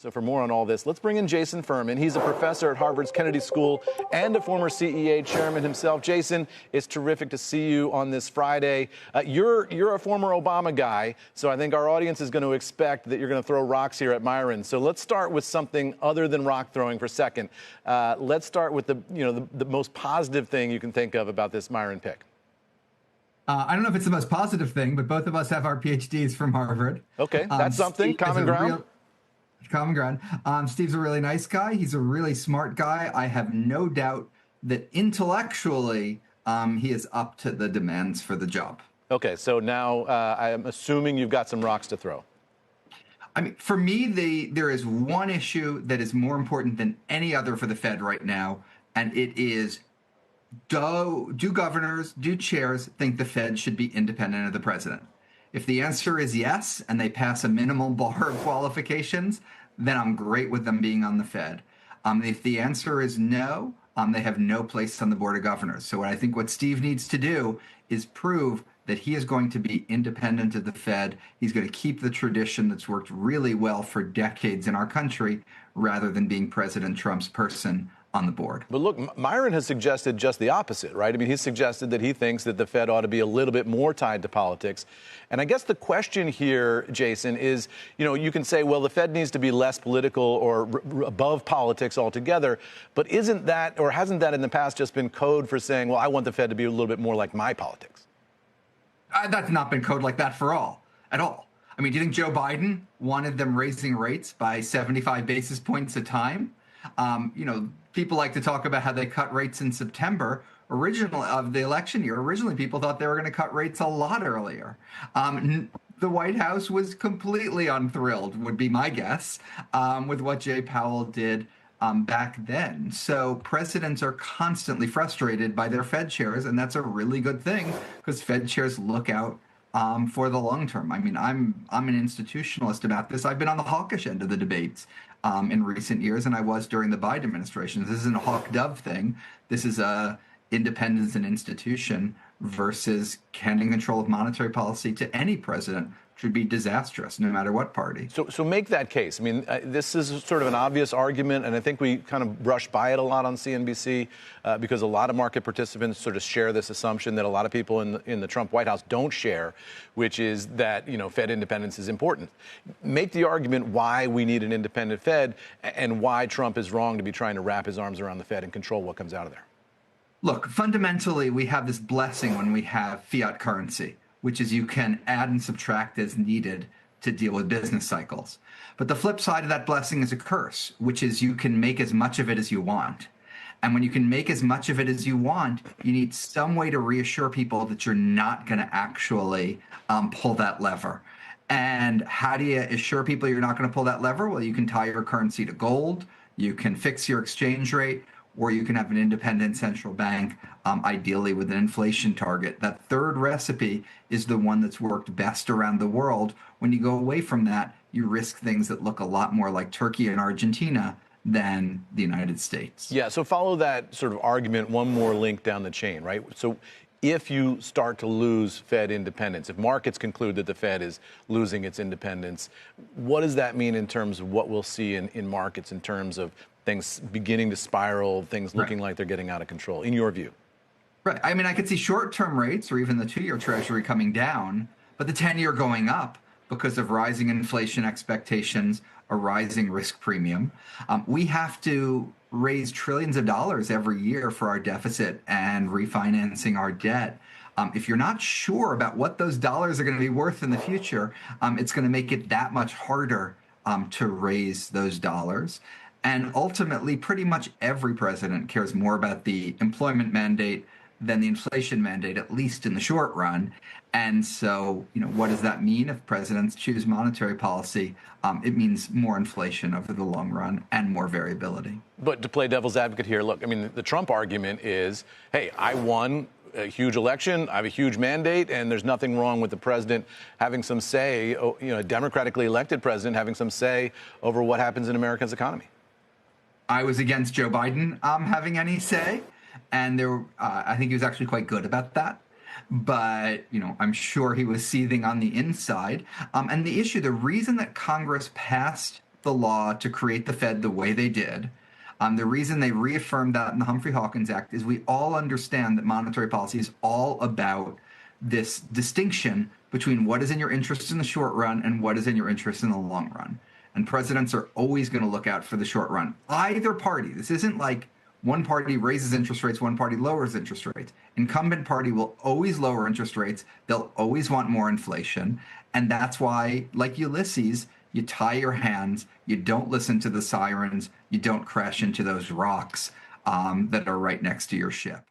So for more on all this, let's bring in Jason Furman. He's a professor at Harvard's Kennedy School and a former CEA chairman himself. Jason, it's terrific to see you on this Friday. You're a former Obama guy, so I think our audience is going to expect that you're going to throw rocks here at Miran. So let's start with something other than rock throwing for a second. Let's start with the most positive thing you can think of about this Miran pick. I don't know if it's the most positive thing, but both of us have our PhDs from Harvard. Okay, that's something. Common ground. Common ground. Steve's a really nice guy. He's a really smart guy. I have no doubt that intellectually he is up to the demands for the job. Okay, so now I'm assuming you've got some rocks to throw. I mean, for me, there is one issue that is more important than any other for the Fed right now, and it is do governors, do chairs think the Fed should be independent of the president? If the answer is yes, and they pass a minimal bar of qualifications, then I'm great with them being on the Fed. If the answer is no, they have no place on the Board of Governors. So I think what Steve needs to do is prove that he is going to be independent of the Fed. He's going to keep the tradition that's worked really well for decades in our country, rather than being President Trump's person on the board. But look, Miran has suggested just the opposite, right? I mean, he's suggested that he thinks that the Fed ought to be a little bit more tied to politics. And I guess the question here, Jason, is, you can say, well, the Fed needs to be less political or above politics altogether. But isn't that, or hasn't that in the past just been code for saying, well, I want the Fed to be a little bit more like my politics? That's not been code like that at all. I mean, do you think Joe Biden wanted them raising rates by 75 basis points a time? People like to talk about how they cut rates in September of the election year. Originally, people thought they were going to cut rates a lot earlier. The White House was completely unthrilled, would be my guess, with what Jay Powell did back then. So presidents are constantly frustrated by their Fed chairs, and that's a really good thing because Fed chairs look out for the long term. I mean, I'm an institutionalist about this. I've been on the hawkish end of the debates in recent years, and I was during the Biden administration. This isn't a hawk-dove thing. This is a independence and institution versus handing control of monetary policy to any president, which would be disastrous, no matter what party. So make that case. I mean, this is sort of an obvious argument, and I think we kind of brush by it a lot on CNBC because a lot of market participants sort of share this assumption that a lot of people in the Trump White House don't share, which is that, Fed independence is important. Make the argument why we need an independent Fed and why Trump is wrong to be trying to wrap his arms around the Fed and control what comes out of there. Look, fundamentally, we have this blessing when we have fiat currency, which is you can add and subtract as needed to deal with business cycles. But the flip side of that blessing is a curse, which is you can make as much of it as you want. And when you can make as much of it as you want, you need some way to reassure people that you're not going to actually pull that lever. And how do you assure people you're not going to pull that lever? Well, you can tie your currency to gold, you can fix your exchange rate, or you can have an independent central bank, ideally with an inflation target. That third recipe is the one that's worked best around the world. When you go away from that, you risk things that look a lot more like Turkey and Argentina than the United States. Yeah, so follow that sort of argument, one more link down the chain, right? So if you start to lose Fed independence, if markets conclude that the Fed is losing its independence, what does that mean in terms of what we'll see in markets in terms of things beginning to spiral, things looking like they're getting out of control, in your view? Right. I mean, I could see short-term rates or even the 2-year Treasury coming down, but the 10-year going up because of rising inflation expectations, a rising risk premium. We have to raise trillions of dollars every year for our deficit and refinancing our debt. If you're not sure about what those dollars are going to be worth in the future, it's going to make it that much harder to raise those dollars. And ultimately, pretty much every president cares more about the employment mandate than the inflation mandate, at least in the short run. And so, what does that mean if presidents choose monetary policy? It means more inflation over the long run and more variability. But to play devil's advocate here, look, I mean, the Trump argument is, hey, I won a huge election, I have a huge mandate, and there's nothing wrong with the president having some say, a democratically elected president having some say over what happens in America's economy. I was against Joe Biden having any say, and I think he was actually quite good about that. But, I'm sure he was seething on the inside. And the reason that Congress passed the law to create the Fed the way they did. The reason they reaffirmed that in the Humphrey-Hawkins Act is we all understand that monetary policy is all about this distinction between what is in your interest in the short run and what is in your interest in the long run. And presidents are always going to look out for the short run. Either party. This isn't like one party raises interest rates, one party lowers interest rates. Incumbent party will always lower interest rates. They'll always want more inflation. And that's why, like Ulysses, you tie your hands, you don't listen to the sirens, you don't crash into those rocks that are right next to your ship.